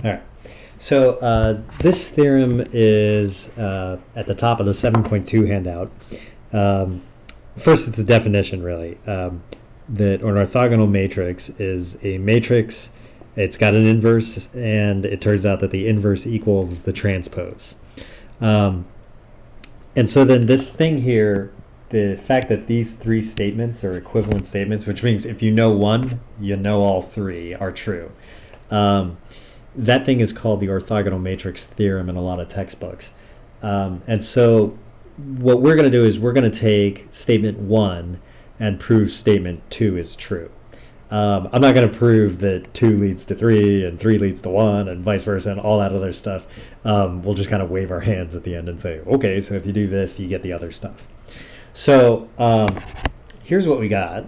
All right. So this theorem is at the top of the 7.2 handout. Um, First, it's a definition, really. That an orthogonal matrix is a matrix. It's got an inverse, and it turns out that the inverse equals the transpose. And so then this thing here, the fact that these three statements are equivalent statements, which means if you know one, you know all three are true. That thing is called the orthogonal matrix theorem in a lot of textbooks. And so what we're going to do is we're going to take statement 1 and prove statement 2 is true. I'm not going to prove that 2 leads to 3 and 3 leads to 1 and vice versa and all that other stuff. We'll just kind of wave our hands at the end and say, okay, so if you do this, you get the other stuff. So here's what we got.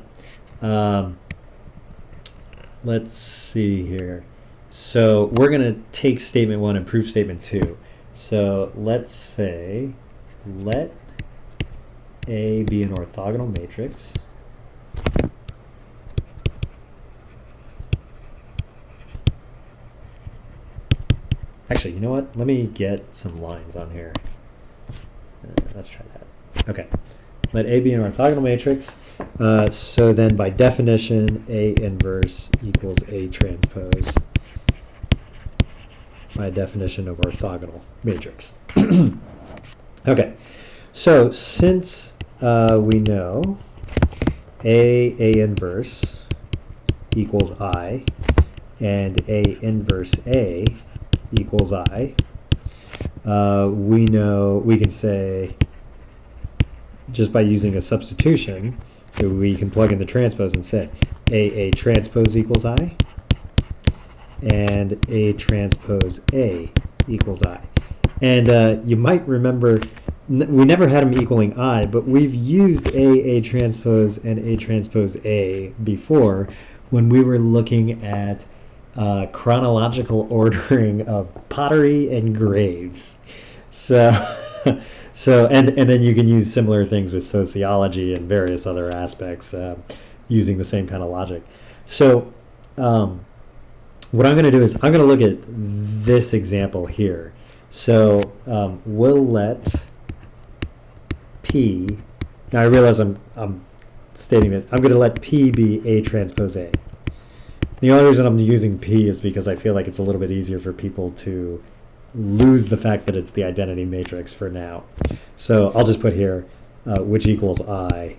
Let's see here. So we're going to take statement 1 and prove statement 2. So let's say let A be an orthogonal matrix. Actually, you know what? Let me get some lines on here. Let's try that. Okay. Let A be an orthogonal matrix. So then by definition, A inverse equals A transpose by definition of orthogonal matrix. Okay. So since we know A inverse equals I and A inverse A equals I, we know we can say just by using a substitution that we can plug in the transpose and say A transpose equals I and A transpose A equals I. And you might remember we never had them equaling I, but we've used A transpose and A transpose A before when we were looking at chronological ordering of pottery and graves. So and then you can use similar things with sociology and various other aspects using the same kind of logic. So what I'm going to do is I'm going to look at this example here. So we'll let P, now I realize I'm stating that I'm going to let P be A transpose A. The only reason I'm using P is because I feel like it's a little bit easier for people to lose the fact that it's the identity matrix for now. So I'll just put here which equals I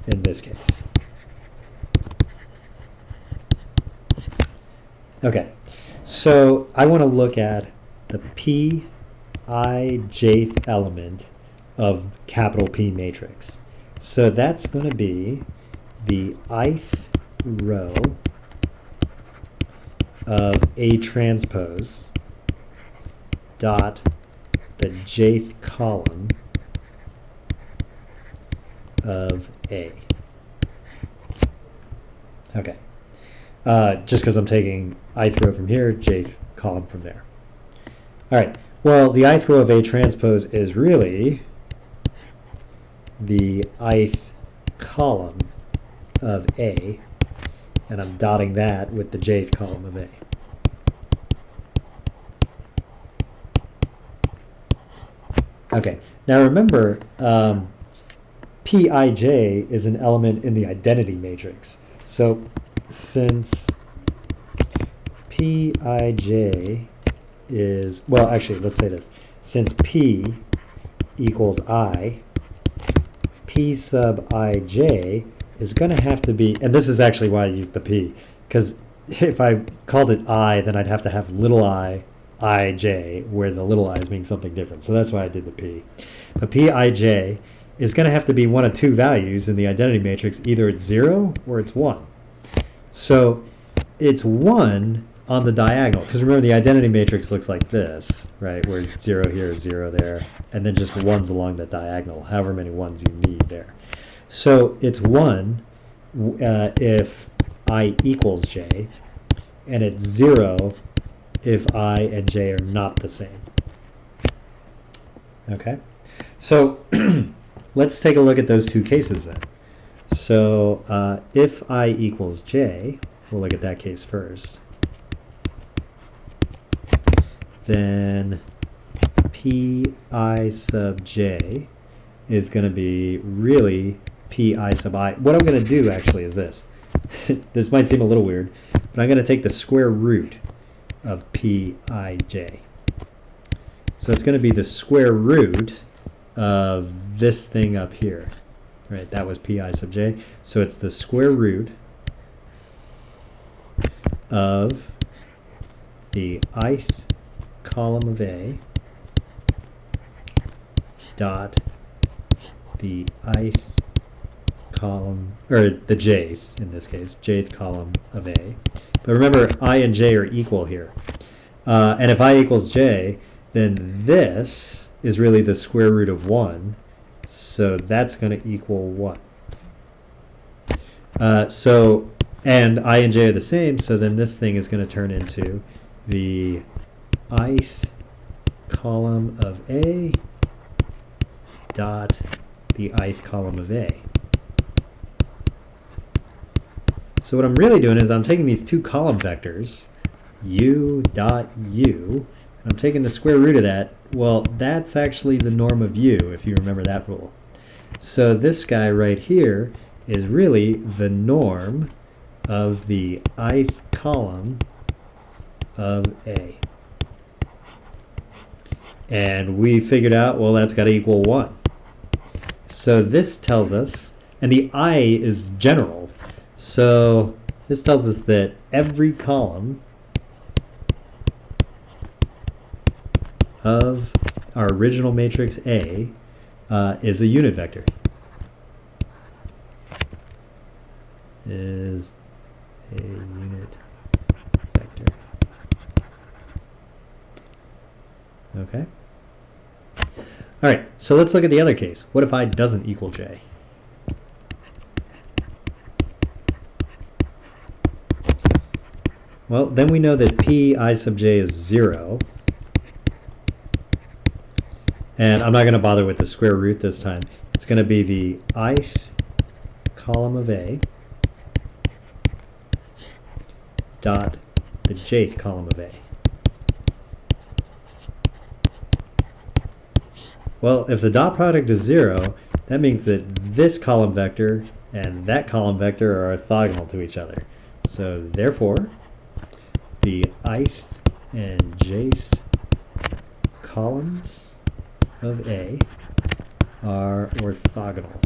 in this case. Okay, so I want to look at the P I jth element of capital P matrix. So that's going to be the ith row of A transpose dot the jth column of A. Okay. Just because I'm taking ith row from here, jth column from there. All right. Well, the ith row of A transpose is really the ith column of A, and I'm dotting that with the jth column of A. Okay, now remember, Pij is an element in the identity matrix. So since Pij is, well, actually, let's say this. Since P equals I, P sub Ij is going to have to be, and this is actually why I used the P, because if I called it I, then I'd have to have little I, Ij, where the little i's mean something different. So that's why I did the P. But Pij is going to have to be one of two values in the identity matrix. Either it's 0 or it's 1. So it's 1 on the diagonal, because remember the identity matrix looks like this, right, where 0 here, 0 there, and then just 1s along the diagonal, however many 1s you need there. So it's 1 if I equals j, and it's 0 if I and j are not the same. Okay, so let's take a look at those two cases then. So if I equals j, we'll look at that case first. then pi sub j is going to be really pi sub I. What I'm going to do actually is this. This might seem a little weird, but I'm going to take the square root of pij. So it's going to be the square root of this thing up here. Right, that was pi sub j. So it's the square root of the ith column of A dot the ith column, or the jth in this case, jth column of A. But remember, I and j are equal here. And if I equals j, then this is really the square root of 1. So that's going to equal 1. And I and j are the same, so then this thing is going to turn into the ith column of A dot the ith column of A. So what I'm really doing is I'm taking these two column vectors, u dot u, and I'm taking the square root of that. Well, that's actually the norm of u, if you remember that rule. So this guy right here is really the norm of the ith column of A. And we figured out, well, that's got to equal 1. So this tells us, and the I is general, so this tells us that every column of our original matrix A is a unit vector. Is a unit vector. Okay. All right, so let's look at the other case. What if I doesn't equal j? Well, then we know that pi sub j is 0. And I'm not going to bother with the square root this time. It's going to be the ith column of A dot the jth column of A. Well, if the dot product is 0, that means that this column vector and that column vector are orthogonal to each other. So therefore, the ith and jth columns of A are orthogonal.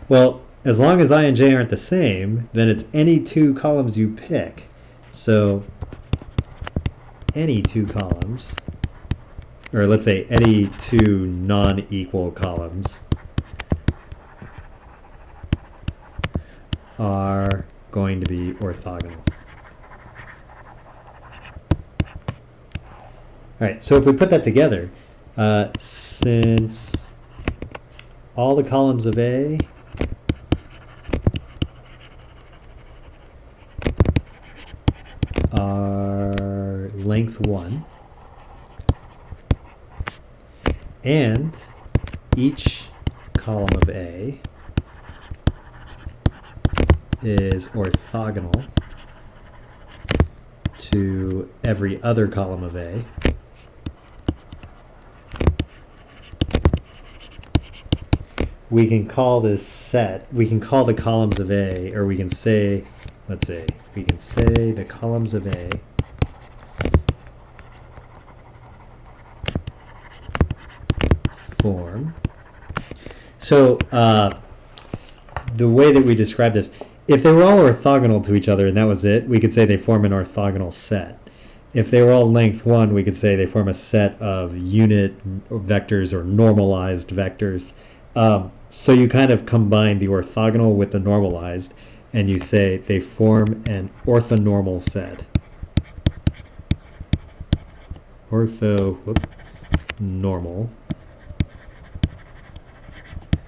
Well, as long as I and j aren't the same, then it's any two columns you pick. So any two columns, or let's say any two non-equal columns, are going to be orthogonal. All right, so if we put that together, since all the columns of A are length 1, and each column of A is orthogonal to every other column of A, we can call this set, we can call the columns of A, or we can say, let's say, we can say the columns of A form. So the way that we describe this, if they were all orthogonal to each other and that was it, we could say they form an orthogonal set. If they were all length 1, we could say they form a set of unit vectors or normalized vectors. So you kind of combine the orthogonal with the normalized, and you say they form an orthonormal set. Orthonormal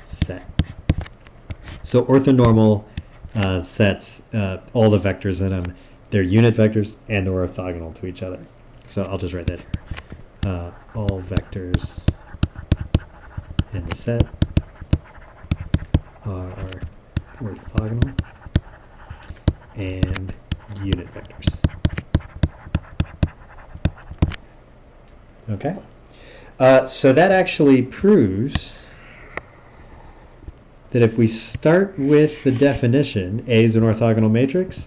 set. So orthonormal sets, all the vectors in them, they're unit vectors and they're orthogonal to each other. So I'll just write that here. All vectors in the set are orthogonal and unit vectors. Okay. So that actually proves that if we start with the definition, A is an orthogonal matrix,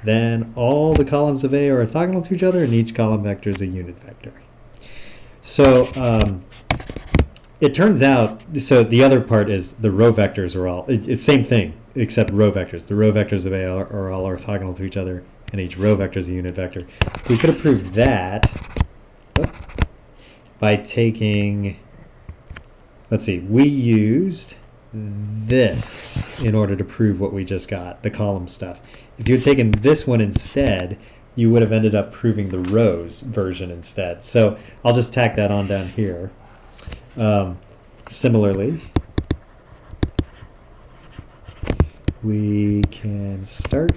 then all the columns of A are orthogonal to each other, and each column vector is a unit vector. So it turns out, so the other part is the row vectors are all, it's same thing, except row vectors. The row vectors of A are all orthogonal to each other, and each row vector is a unit vector. We could have proved that by taking, let's see, we used this in order to prove what we just got, the column stuff. If you had taken this one instead, you would have ended up proving the rows version instead. So I'll just tack that on down here. Similarly, we can start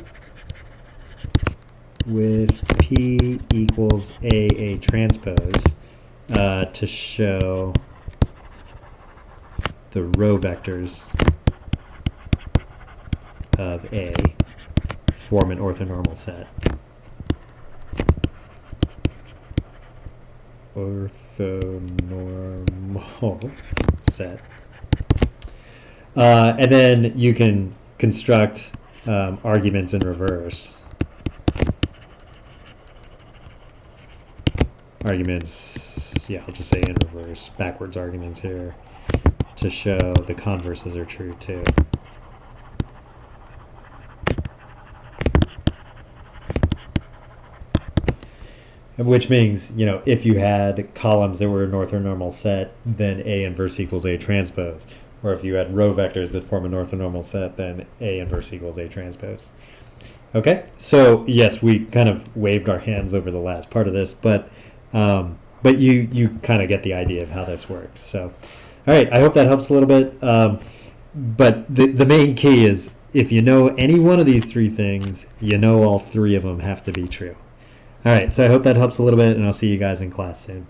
with P equals A transpose to show the row vectors of A form an orthonormal set. Orthonormal set. And then you can construct arguments in reverse. Arguments, yeah, I'll just say in reverse, backwards arguments here, to show the converses are true too. Which means, you know, if you had columns that were an orthonormal set, then A inverse equals A transpose. Or if you had row vectors that form an orthonormal set, then A inverse equals A transpose. Okay, so yes, we kind of waved our hands over the last part of this, but you kind of get the idea of how this works. So, all right, I hope that helps a little bit. But the main key is, if you know any one of these three things, you know all three of them have to be true. All right, so I hope that helps a little bit, and I'll see you guys in class soon.